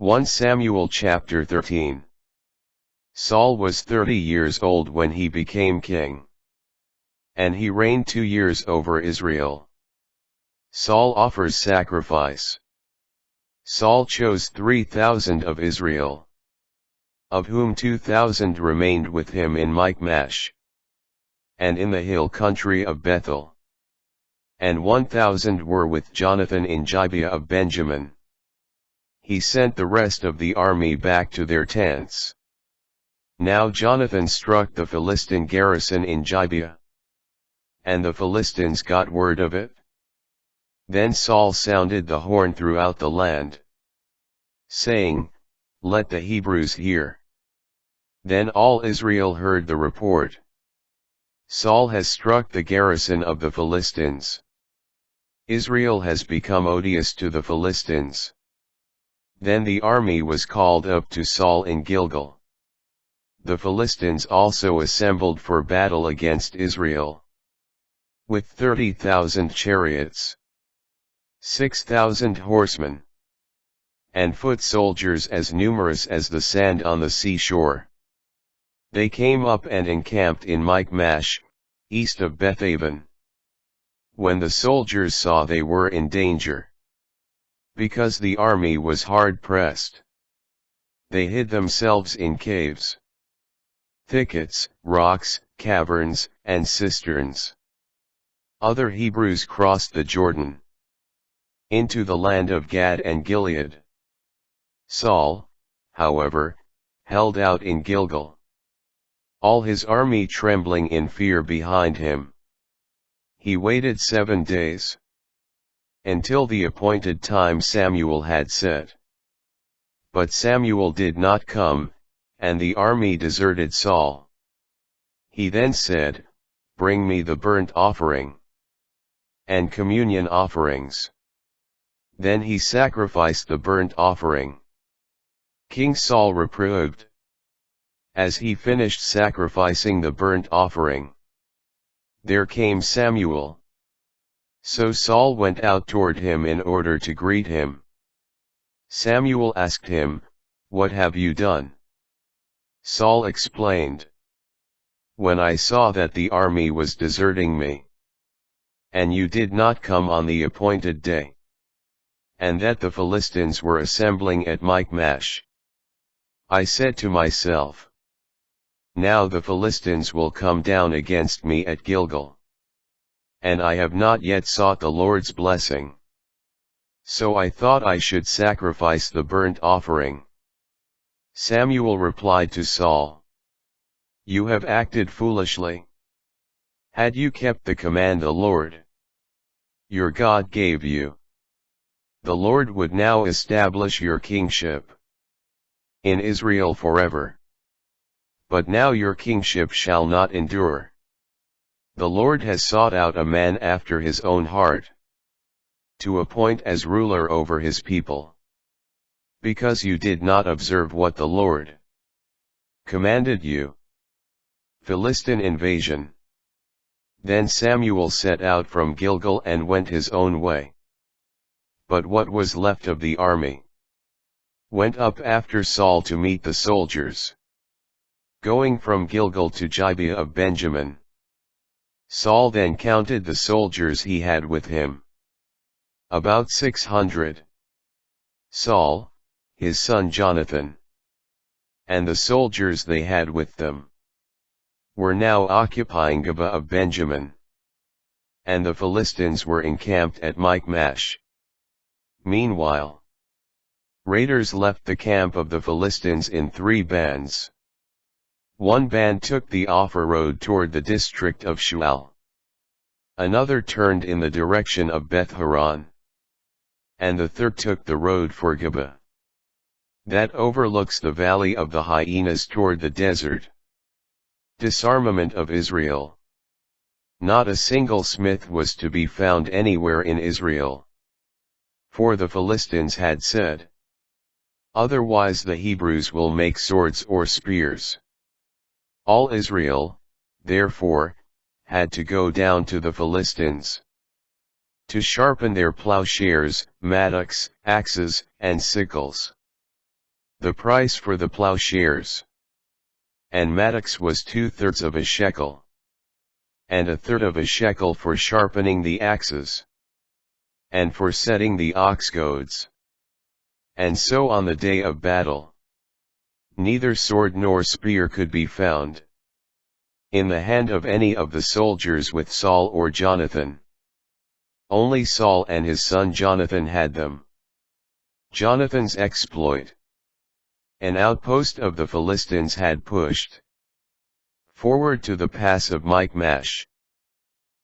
1 Samuel chapter 13. Saul was 30 years old when he became king. And he reigned 2 years over Israel. Saul offers sacrifice. Saul chose 3,000 of Israel, of whom 2,000 remained with him in Michmash, and in the hill country of Bethel. And 1,000 were with Jonathan in Gibeah of Benjamin. He sent the rest of the army back to their tents. Now Jonathan struck the Philistine garrison in Gibeah, and the Philistines got word of it. Then Saul sounded the horn throughout the land, saying, "Let the Hebrews hear." Then all Israel heard the report. Saul has struck the garrison of the Philistines. Israel has become odious to the Philistines. Then the army was called up to Saul in Gilgal. The Philistines also assembled for battle against Israel, with 30,000 chariots, 6,000 horsemen, and foot soldiers as numerous as the sand on the seashore. They came up and encamped in Michmash, east of Bethaven. When the soldiers saw they were in danger, because the army was hard pressed, they hid themselves in caves, thickets, rocks, caverns, and cisterns. Other Hebrews crossed the Jordan into the land of Gad and Gilead. Saul, however, held out in Gilgal, all his army trembling in fear behind him. He waited 7 days, until the appointed time Samuel had set. But Samuel did not come, and the army deserted Saul. He then said, "Bring me the burnt offering and communion offerings." Then he sacrificed the burnt offering. King Saul reproved. As he finished sacrificing the burnt offering, there came Samuel. So Saul went out toward him in order to greet him. Samuel asked him, "What have you done?" Saul explained, "When I saw that the army was deserting me, and you did not come on the appointed day, and that the Philistines were assembling at Michmash, I said to myself, now the Philistines will come down against me at Gilgal. And I have not yet sought the Lord's blessing. So I thought I should sacrifice the burnt offering." Samuel replied to Saul, "You have acted foolishly. Had you kept the command the Lord your God gave you, the Lord would now establish your kingship in Israel forever. But now your kingship shall not endure. The Lord has sought out a man after his own heart, to appoint as ruler over his people. Because you did not observe what the Lord commanded you." Philistine invasion. Then Samuel set out from Gilgal and went his own way. But what was left of the army went up after Saul to meet the soldiers, going from Gilgal to Gibeah of Benjamin. Saul then counted the soldiers he had with him, about 600. Saul, his son Jonathan, and the soldiers they had with them, were now occupying Gibeah of Benjamin, and the Philistines were encamped at Michmash. Meanwhile, raiders left the camp of the Philistines in 3 bands. One band took the Ophir road toward the district of Shual. Another turned in the direction of Beth Horon. And the third took the road for Gibeah, that overlooks the valley of the hyenas toward the desert. Disarmament of Israel. Not a single smith was to be found anywhere in Israel. For the Philistines had said, "Otherwise the Hebrews will make swords or spears." All Israel, therefore, had to go down to the Philistines, to sharpen their plowshares, mattocks, axes, and sickles. the price for the plowshares. And mattocks was 2/3 of a shekel. And 1/3 of a shekel for sharpening the axes. And for setting the ox goads. And so on the day of battle. Neither sword nor spear could be found in the hand of any of the soldiers with Saul or Jonathan. Only Saul and his son Jonathan had them. Jonathan's exploit. An outpost of the Philistines had pushed forward to the pass of Michmash.